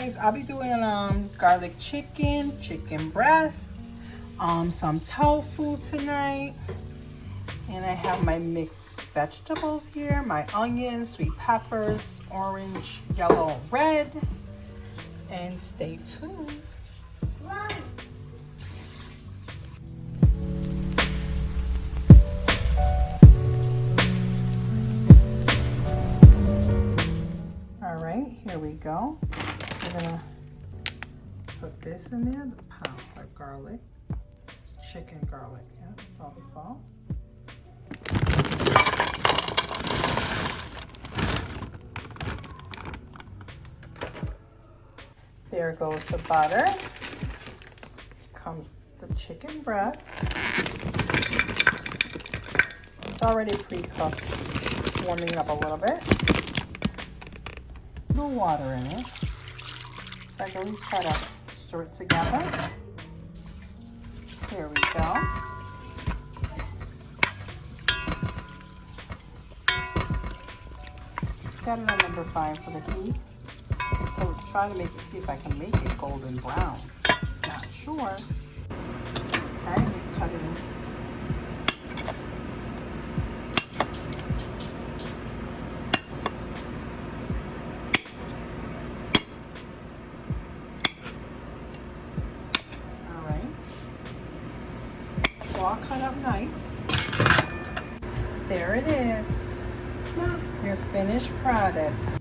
guys, I'll be doing garlic chicken breast, some tofu tonight, and I have my mixed vegetables here, my onions, sweet peppers, orange, yellow, red, and stay tuned. All right, here we go. We're gonna put this in there, the pasta garlic, chicken garlic, yeah, with all the sauce. There goes the butter. Comes the chicken breast. It's already pre-cooked, warming up a little bit. No water in it. So I can really try to stir it together. Here we go. Got it on number 5 for the heat. So try to make it, see if I can make it golden brown. Not sure. Okay, we cut it in. All right. So all cut up nice. There it is. Your finished product.